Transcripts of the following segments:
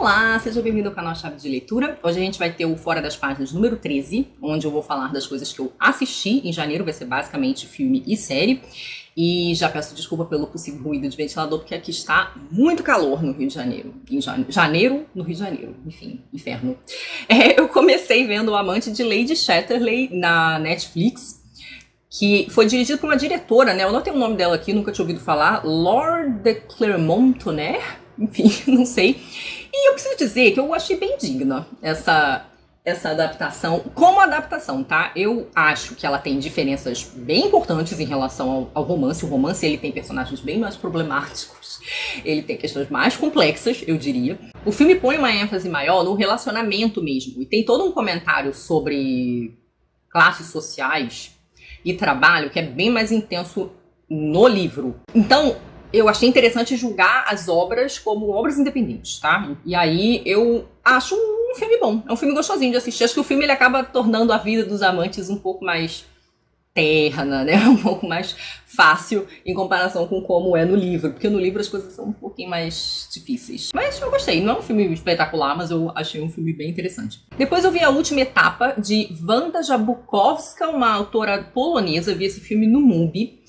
Olá, seja bem-vindo ao canal Chave de Leitura. Hoje a gente vai ter o Fora das Páginas número 13, onde eu vou falar das coisas que eu assisti em janeiro, vai ser basicamente filme e série. E já peço desculpa pelo possível ruído de ventilador, porque aqui está muito calor no Rio de Janeiro. Em janeiro, no Rio de Janeiro. Enfim, inferno. Eu comecei vendo O Amante de Lady Chatterley na Netflix, que foi dirigido por uma diretora, né? Eu não tenho o nome dela aqui, nunca tinha ouvido falar. Laure de Clermont-Tonnerre? Enfim, não sei. E eu preciso dizer que eu achei bem digna essa adaptação, como adaptação, tá? Eu acho que ela tem diferenças bem importantes em relação ao romance. O romance, ele tem personagens bem mais problemáticos, ele tem questões mais complexas, eu diria. O filme põe uma ênfase maior no relacionamento mesmo, e tem todo um comentário sobre classes sociais e trabalho que é bem mais intenso no livro. Então, eu achei interessante julgar as obras como obras independentes, tá? E aí eu acho um filme bom, é um filme gostosinho de assistir. Acho que o filme ele acaba tornando a vida dos amantes um pouco mais terna, né? Um pouco mais fácil em comparação com como é no livro, porque no livro as coisas são um pouquinho mais difíceis. Mas eu gostei, não é um filme espetacular, mas eu achei um filme bem interessante. Depois eu vi A Última Etapa, de Wanda Jabłkowska, uma autora polonesa. Eu vi esse filme no MUBI.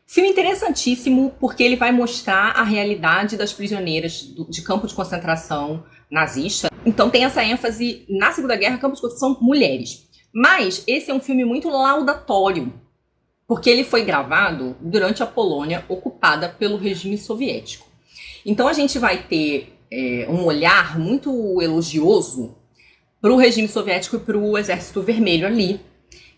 Filme interessantíssimo porque ele vai mostrar a realidade das prisioneiras de campo de concentração nazista. Então tem essa ênfase na Segunda Guerra, campo de concentração, mulheres. Mas esse é um filme muito laudatório, porque ele foi gravado durante a Polônia ocupada pelo regime soviético. Então a gente vai ter um olhar muito elogioso para o regime soviético e para o Exército Vermelho ali,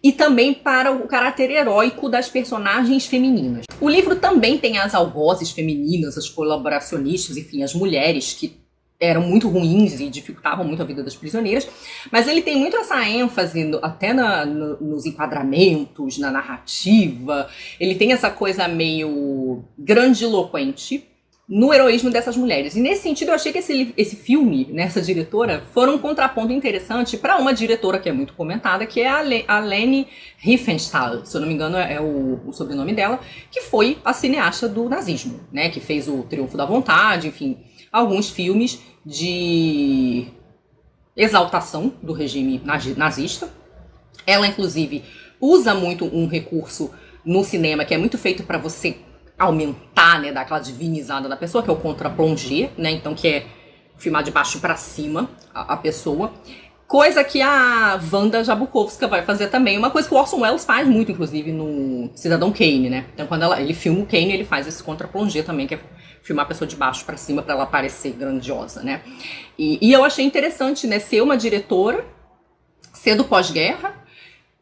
e também para o caráter heróico das personagens femininas. O livro também tem as algozes femininas, as colaboracionistas, enfim, as mulheres que eram muito ruins e dificultavam muito a vida das prisioneiras, mas ele tem muito essa ênfase até nos enquadramentos, na narrativa. Ele tem essa coisa meio grandiloquente no heroísmo dessas mulheres. E nesse sentido eu achei que esse filme, nessa diretora, foi um contraponto interessante para uma diretora que é muito comentada, que é a Leni Riefenstahl, se eu não me engano é o sobrenome dela, que foi a cineasta do nazismo, né, que fez o Triunfo da Vontade, enfim, alguns filmes de exaltação do regime nazista. Ela, inclusive, usa muito um recurso no cinema que é muito feito para você aumentar, né, dar aquela divinizada da pessoa, que é o contra-plongé, né, então que é filmar de baixo para cima a pessoa, coisa que a Wanda Jabłkowska vai fazer também, uma coisa que o Orson Welles faz muito, inclusive, no Cidadão Kane, né, então quando ele filma o Kane, ele faz esse contra-plongé também, que é filmar a pessoa de baixo para cima para ela parecer grandiosa, né, e eu achei interessante, né, ser uma diretora, ser do pós-guerra,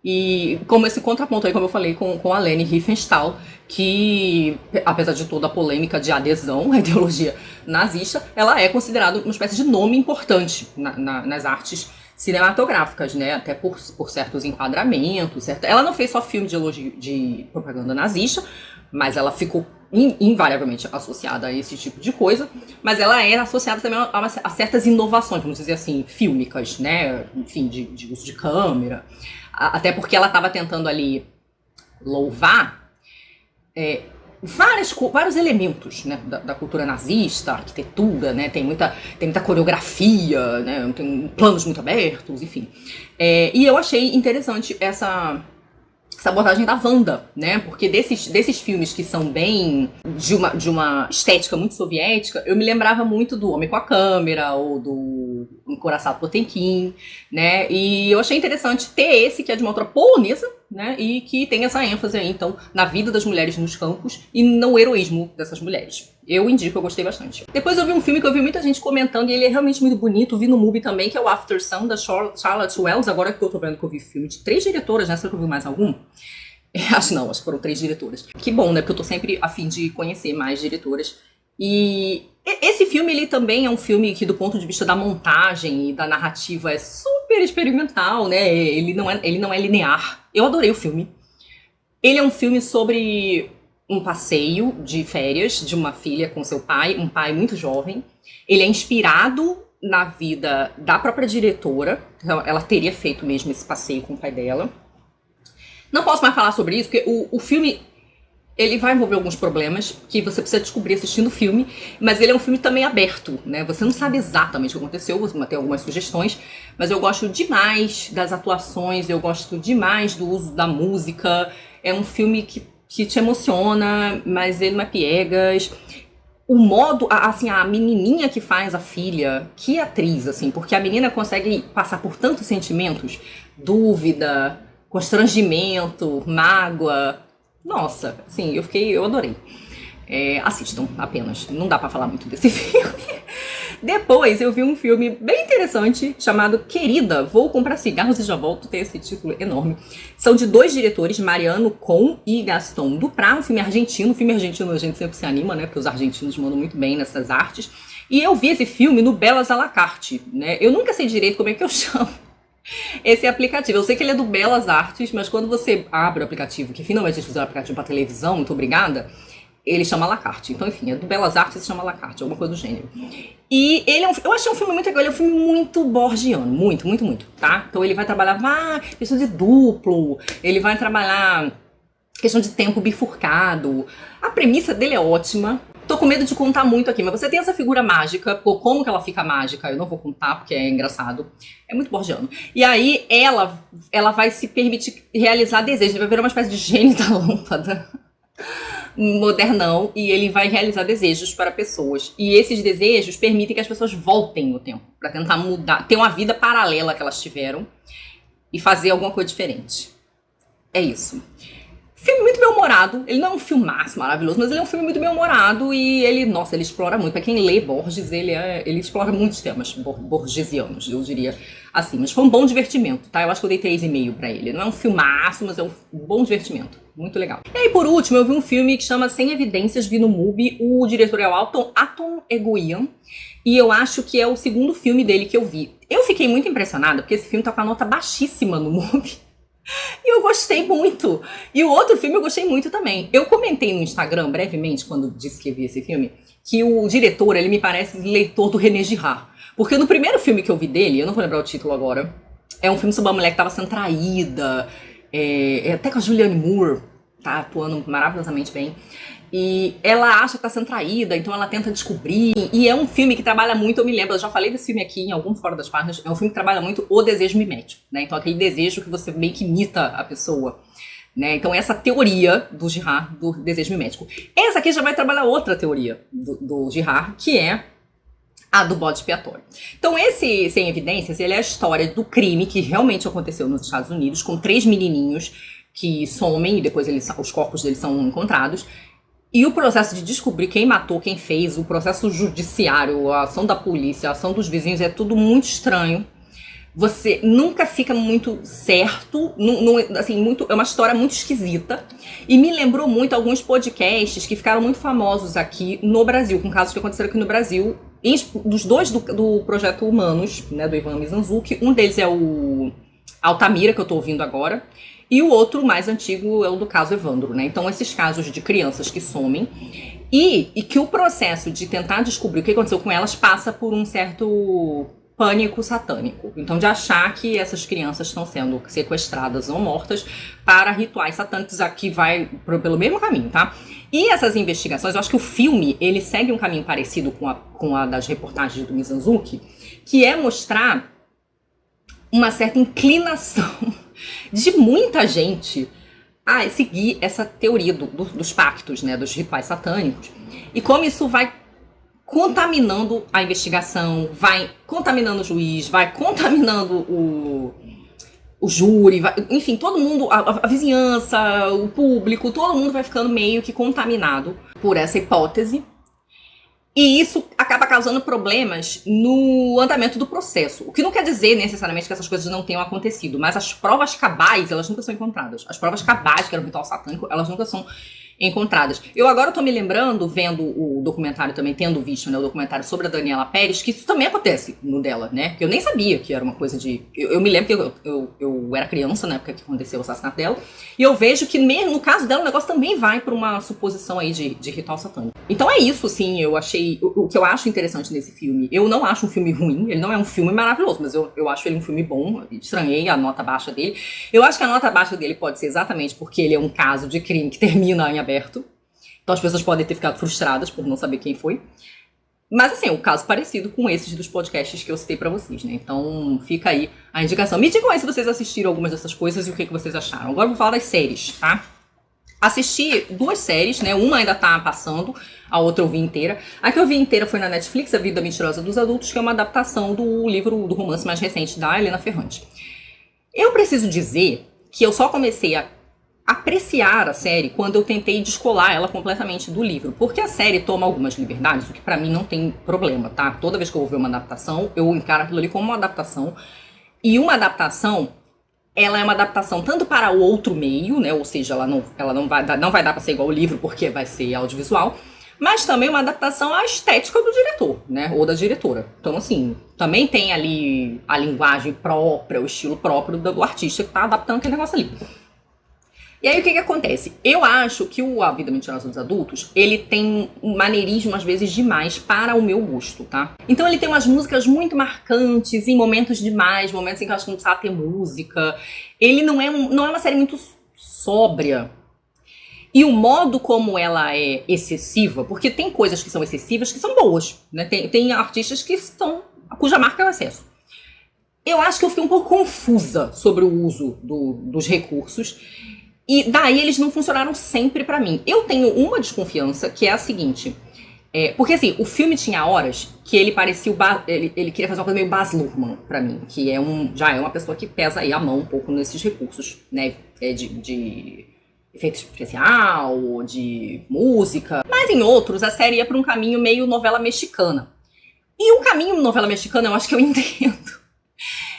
e como esse contraponto aí, como eu falei, com a Leni Riefenstahl, que, apesar de toda a polêmica de adesão à ideologia nazista, ela é considerada uma espécie de nome importante nas artes cinematográficas, né? Até por certos enquadramentos, certo? Ela não fez só filme de elogio de propaganda nazista, mas ela ficou invariavelmente associada a esse tipo de coisa, mas ela é associada também a certas inovações, vamos dizer assim, fílmicas, né? Enfim, de uso de câmera. Até porque ela estava tentando ali louvar vários elementos, né, da cultura nazista, arquitetura, né, tem muita coreografia, né, tem planos muito abertos, enfim. E eu achei interessante essa abordagem da Wanda, né, porque desses filmes que são bem de uma estética muito soviética, eu me lembrava muito do Homem com a Câmera ou do Encoraçado Potemkin, né, e eu achei interessante ter esse que é de uma autora polonesa, né, e que tem essa ênfase aí, então, na vida das mulheres nos campos e no heroísmo dessas mulheres. Eu indico, eu gostei bastante. Depois eu vi um filme que eu vi muita gente comentando e ele é realmente muito bonito, vi no MUBI também, que é o After Sun, da Charlotte Wells. Agora que eu tô vendo que eu vi filme de 3 diretoras, né, será que eu vi mais algum? Acho que foram 3 diretoras. Que bom, né, porque eu tô sempre a fim de conhecer mais diretoras. E esse filme, ele também é um filme que, do ponto de vista da montagem e da narrativa, é super experimental, né? Ele não é linear. Eu adorei o filme. Ele é um filme sobre um passeio de férias de uma filha com seu pai, um pai muito jovem. Ele é inspirado na vida da própria diretora. Então, ela teria feito mesmo esse passeio com o pai dela. Não posso mais falar sobre isso, porque o filme Ele vai envolver alguns problemas que você precisa descobrir assistindo o filme, mas ele é um filme também aberto, né? Você não sabe exatamente o que aconteceu, você tem algumas sugestões, mas eu gosto demais das atuações, eu gosto demais do uso da música. É um filme que te emociona, mas ele não é piegas. O modo, assim, a menininha que faz a filha, que atriz, assim, porque a menina consegue passar por tantos sentimentos, dúvida, constrangimento, mágoa. Nossa, assim, eu adorei. Assistam apenas, não dá pra falar muito desse filme. Depois eu vi um filme bem interessante chamado Querida, Vou Comprar Cigarros e Já Volto, tem esse título enorme. São de 2 diretores, Mariano Con e Gaston Duprat, um filme argentino. O filme argentino a gente sempre se anima, né, porque os argentinos mandam muito bem nessas artes. E eu vi esse filme no Belas à la carte, né, eu nunca sei direito como é que eu chamo esse aplicativo. Eu sei que ele é do Belas Artes, mas quando você abre o aplicativo, que finalmente eles fizeram um aplicativo para televisão, muito obrigada, ele chama à la carte. Então, enfim, é do Belas Artes e se chama à la carte, alguma coisa do gênero. E ele eu achei um filme muito legal, ele é um filme muito borgiano, muito, muito, muito, tá? Então ele vai trabalhar questão de duplo, ele vai trabalhar questão de tempo bifurcado. A premissa dele é ótima. Tô com medo de contar muito aqui, mas você tem essa figura mágica, como que ela fica mágica, eu não vou contar porque é engraçado. É muito borgiano. E aí ela vai se permitir realizar desejos, ele vai virar uma espécie de gênio da lâmpada. Modernão, e ele vai realizar desejos para pessoas. E esses desejos permitem que as pessoas voltem no tempo, para tentar mudar, ter uma vida paralela que elas tiveram e fazer alguma coisa diferente. É isso. Filme muito bem-humorado, ele não é um filmaço maravilhoso, mas ele é um filme muito bem-humorado e ele explora muito. Pra quem lê Borges, ele explora muitos temas borgesianos, eu diria assim. Mas foi um bom divertimento, tá? Eu acho que eu dei 3,5 pra ele. Não é um filmaço, mas é um bom divertimento. Muito legal. E aí, por último, eu vi um filme que chama Sem Evidências, vi no MUBI. O diretor é o Atom Egoyan. E eu acho que é o segundo filme dele que eu vi. Eu fiquei muito impressionada, porque esse filme tá com a nota baixíssima no MUBI. E eu gostei muito. E o outro filme eu gostei muito também. Eu comentei no Instagram, brevemente, quando disse que vi esse filme, que o diretor, ele me parece leitor do René Girard. Porque no primeiro filme que eu vi dele, eu não vou lembrar o título agora, é um filme sobre uma mulher que tava sendo traída, até com a Julianne Moore, tá atuando maravilhosamente bem. E ela acha que tá sendo traída, então ela tenta descobrir. E é um filme que trabalha muito, eu me lembro, eu já falei desse filme aqui em algum Fora das Páginas, é um filme que trabalha muito o desejo mimético, né? Então aquele desejo que você meio que imita a pessoa, né? Então essa teoria do Girard, do desejo mimético. Essa aqui já vai trabalhar outra teoria do Girard, que é a do bode expiatório. Então esse Sem Evidências, ele é a história do crime que realmente aconteceu nos Estados Unidos, com 3 menininhos que somem e depois os corpos deles são encontrados. E o processo de descobrir quem matou, quem fez, o processo judiciário, a ação da polícia, a ação dos vizinhos, é tudo muito estranho. Você nunca fica muito certo, é uma história muito esquisita. E me lembrou muito alguns podcasts que ficaram muito famosos aqui no Brasil, com casos que aconteceram aqui no Brasil. Dos 2 do Projeto Humanos, né, do Ivan Mizanzuki, um deles é o Altamira, que eu tô ouvindo agora. E o outro, mais antigo, é o do caso Evandro, né? Então, esses casos de crianças que somem e que o processo de tentar descobrir o que aconteceu com elas passa por um certo pânico satânico. Então, de achar que essas crianças estão sendo sequestradas ou mortas para rituais satânicos, aqui vai pelo mesmo caminho, tá? E essas investigações, eu acho que o filme, ele segue um caminho parecido com a das reportagens do Mizanzuki, que é mostrar uma certa inclinação de muita gente a seguir essa teoria dos pactos, né, dos rituais satânicos, e como isso vai contaminando a investigação, vai contaminando o juiz, vai contaminando o júri, enfim, todo mundo, a vizinhança, o público, todo mundo vai ficando meio que contaminado por essa hipótese. E isso acaba causando problemas no andamento do processo. O que não quer dizer necessariamente que essas coisas não tenham acontecido, mas as provas cabais, elas nunca são encontradas. As provas cabais, que era o ritual satânico, elas nunca são encontradas. Eu agora tô me lembrando, vendo o documentário também, tendo visto, né, o documentário sobre a Daniela Pérez, que isso também acontece no dela, né? Que eu nem sabia que era uma coisa de... Eu me lembro que eu era criança na época que aconteceu o assassinato dela, e eu vejo que mesmo no caso dela o negócio também vai pra uma suposição aí de ritual satânico. Então é isso, assim, eu achei... O que eu acho interessante nesse filme, eu não acho um filme ruim, ele não é um filme maravilhoso, mas eu acho ele um filme bom, estranhei a nota baixa dele. Eu acho que a nota baixa dele pode ser exatamente porque ele é um caso de crime que termina em aberto. Então as pessoas podem ter ficado frustradas por não saber quem foi. Mas assim, o caso parecido com esses dos podcasts que eu citei pra vocês, né? Então fica aí a indicação. Me digam aí se vocês assistiram algumas dessas coisas e o que vocês acharam. Agora eu vou falar das séries, tá? Assisti 2 séries, né? Uma ainda tá passando, a outra eu vi inteira. A que eu vi inteira foi na Netflix, A Vida Mentirosa dos Adultos, que é uma adaptação do livro, do romance mais recente da Helena Ferrante. Eu preciso dizer que eu só comecei a apreciar a série quando eu tentei descolar ela completamente do livro. Porque a série toma algumas liberdades, o que pra mim não tem problema, tá? Toda vez que eu vou ver uma adaptação, eu encaro aquilo ali como uma adaptação. E uma adaptação, ela é uma adaptação tanto para o outro meio, né? Ou seja, ela não vai dar pra ser igual ao livro, porque vai ser audiovisual. Mas também uma adaptação à estética do diretor, né? Ou da diretora. Então, assim, também tem ali a linguagem própria, o estilo próprio do artista que tá adaptando aquele negócio ali. E aí o que acontece? Eu acho que A Vida Mentirosa dos Adultos, ele tem um maneirismo às vezes demais para o meu gosto, tá? Então ele tem umas músicas muito marcantes, em momentos demais, momentos em que eu acho que não precisava ter música. Ele não é uma série muito sóbria. E o modo como ela é excessiva, porque tem coisas que são excessivas que são boas, né? Tem artistas cuja marca é o excesso. Eu acho que eu fiquei um pouco confusa sobre o uso dos recursos. E daí eles não funcionaram sempre pra mim. Eu tenho uma desconfiança que é a seguinte. Porque assim, o filme tinha horas que ele parecia ele queria fazer uma coisa meio Baz Luhrmann pra mim. Que já é uma pessoa que pesa aí a mão um pouco nesses recursos, né? De efeito especial, de música. Mas em outros, a série ia pra um caminho meio novela mexicana. E o caminho novela mexicana eu acho que eu entendo.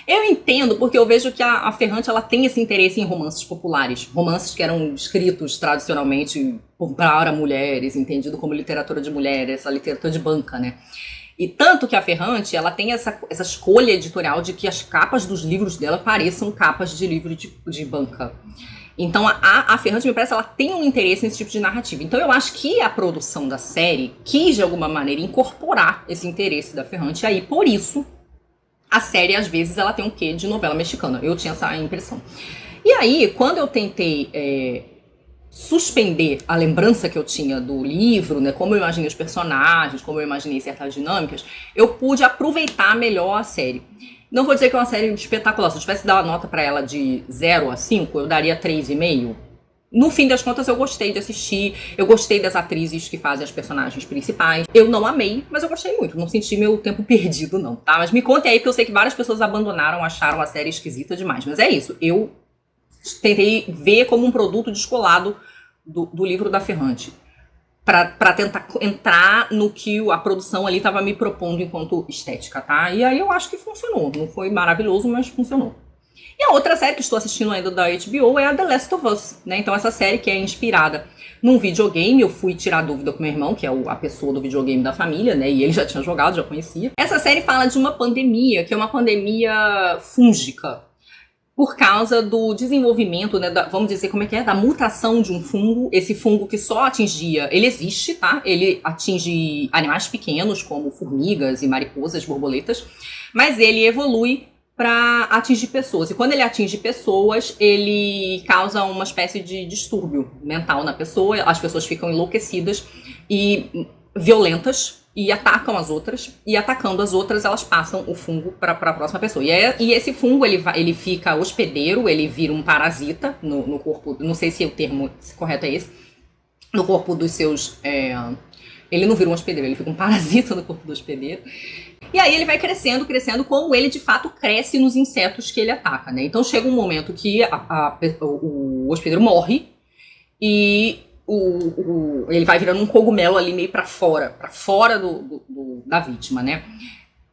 Eu entendo porque eu vejo que a Ferrante ela tem esse interesse em romances populares. Romances que eram escritos tradicionalmente para mulheres, entendido como literatura de mulheres, essa literatura de banca, né? E tanto que a Ferrante ela tem essa escolha editorial de que as capas dos livros dela pareçam capas de livro de banca. Então a Ferrante, me parece, ela tem um interesse nesse tipo de narrativa. Então eu acho que a produção da série quis, de alguma maneira, incorporar esse interesse da Ferrante aí, por isso a série, às vezes, ela tem um quê de novela mexicana. Eu tinha essa impressão. E aí, quando eu tentei suspender a lembrança que eu tinha do livro, né, como eu imaginei os personagens, como eu imaginei certas dinâmicas, eu pude aproveitar melhor a série. Não vou dizer que é uma série espetacular. Se eu tivesse dado uma nota pra ela de 0 a 5, eu daria 3,5. No fim das contas, eu gostei de assistir, eu gostei das atrizes que fazem as personagens principais. Eu não amei, mas eu gostei muito, não senti meu tempo perdido não, tá? Mas me contem aí, porque eu sei que várias pessoas abandonaram, acharam a série esquisita demais. Mas é isso, eu tentei ver como um produto descolado do livro da Ferrante, pra tentar entrar no que a produção ali tava me propondo enquanto estética, tá? E aí eu acho que funcionou, não foi maravilhoso, mas funcionou. E a outra série que estou assistindo ainda da HBO é a The Last of Us, né? Então essa série que é inspirada num videogame, eu fui tirar dúvida com meu irmão, que é a pessoa do videogame da família, né? E ele já tinha jogado, já conhecia. Essa série fala de uma pandemia, que é uma pandemia fúngica, por causa do desenvolvimento, né, vamos dizer como é que é, da mutação de um fungo. Esse fungo que só atingia, ele existe, tá? Ele atinge animais pequenos, como formigas e mariposas, borboletas, mas ele evolui para atingir pessoas. E quando ele atinge pessoas, ele causa uma espécie de distúrbio mental na pessoa. As pessoas ficam enlouquecidas e violentas e atacam as outras. E atacando as outras, elas passam o fungo para a próxima pessoa. E esse fungo, ele fica hospedeiro, ele vira um parasita no corpo. Não sei se o termo correto é esse. No corpo dos seus... ele não vira um hospedeiro, ele fica um parasita no corpo do hospedeiro. E aí ele vai crescendo, como ele de fato cresce nos insetos que ele ataca, né? Então chega um momento que o hospedeiro morre e ele vai virando um cogumelo ali meio pra fora da vítima, né?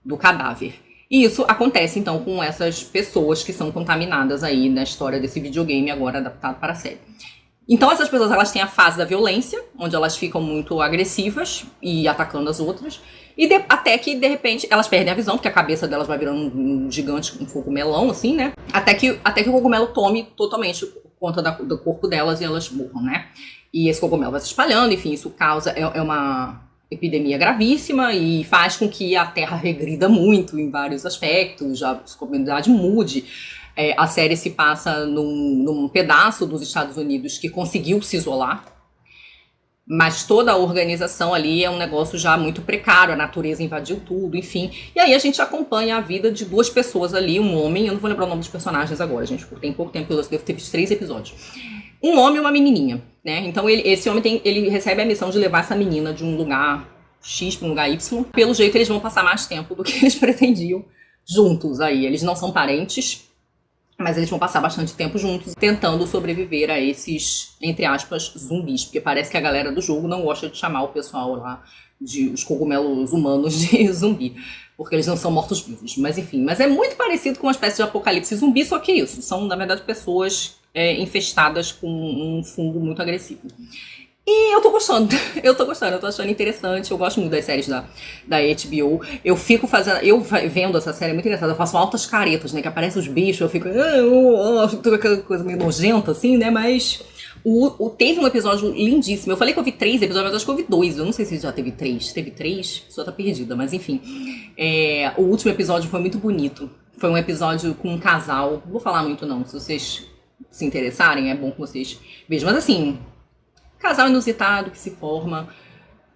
Do cadáver. E isso acontece então com essas pessoas que são contaminadas aí na história desse videogame agora adaptado para a série. Então essas pessoas, elas têm a fase da violência, onde elas ficam muito agressivas e atacando as outras, e até que, de repente, elas perdem a visão, porque a cabeça delas vai virando um gigante, um cogumelão, assim, né? Até que o cogumelo tome totalmente conta do corpo delas e elas morram, né? E esse cogumelo vai se espalhando, enfim, isso causa... É uma epidemia gravíssima e faz com que a Terra regrida muito em vários aspectos, a comunidade mude. A série se passa num pedaço dos Estados Unidos que conseguiu se isolar. Mas toda a organização ali é um negócio já muito precário, a natureza invadiu tudo, enfim. E aí a gente acompanha a vida de duas pessoas ali, um homem, eu não vou lembrar o nome dos personagens agora, gente, porque tem pouco tempo, eu devo ter visto 3 episódios. Um homem e uma menininha, né? Então esse homem ele recebe a missão de levar essa menina de um lugar X para um lugar Y. Pelo jeito eles vão passar mais tempo do que eles pretendiam juntos aí. Eles não são parentes, mas eles vão passar bastante tempo juntos, tentando sobreviver a esses, entre aspas, zumbis. Porque parece que a galera do jogo não gosta de chamar o pessoal lá, os cogumelos humanos, de zumbi. Porque eles não são mortos-vivos. Mas enfim, mas é muito parecido com uma espécie de apocalipse zumbi, só que isso. São, na verdade, pessoas infestadas com um fungo muito agressivo. E eu tô gostando, eu tô achando interessante, eu gosto muito das séries da HBO. Eu fico vendo essa série, é muito engraçada, eu faço altas caretas, né, que aparecem os bichos, eu fico toda aquela coisa meio nojenta, assim, né, mas teve um episódio lindíssimo, eu falei que eu vi 3 episódios, mas acho que eu vi 2, eu não sei se já teve 3, a pessoa tá perdida, mas enfim. O último episódio foi muito bonito, foi um episódio com um casal, não vou falar muito não, se vocês se interessarem, é bom que vocês vejam, mas assim... Casal inusitado que se forma.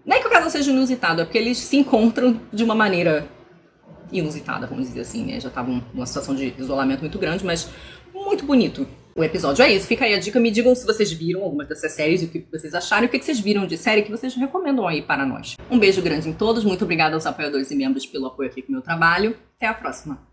Não é que o casal seja inusitado, é porque eles se encontram de uma maneira inusitada, vamos dizer assim, né? Já estavam numa situação de isolamento muito grande, mas muito bonito. O episódio é esse. Fica aí a dica. Me digam se vocês viram algumas dessas séries, o que vocês acharam e o que vocês viram de série que vocês recomendam aí para nós. Um beijo grande em todos. Muito obrigada aos apoiadores e membros pelo apoio aqui com o meu trabalho. Até a próxima.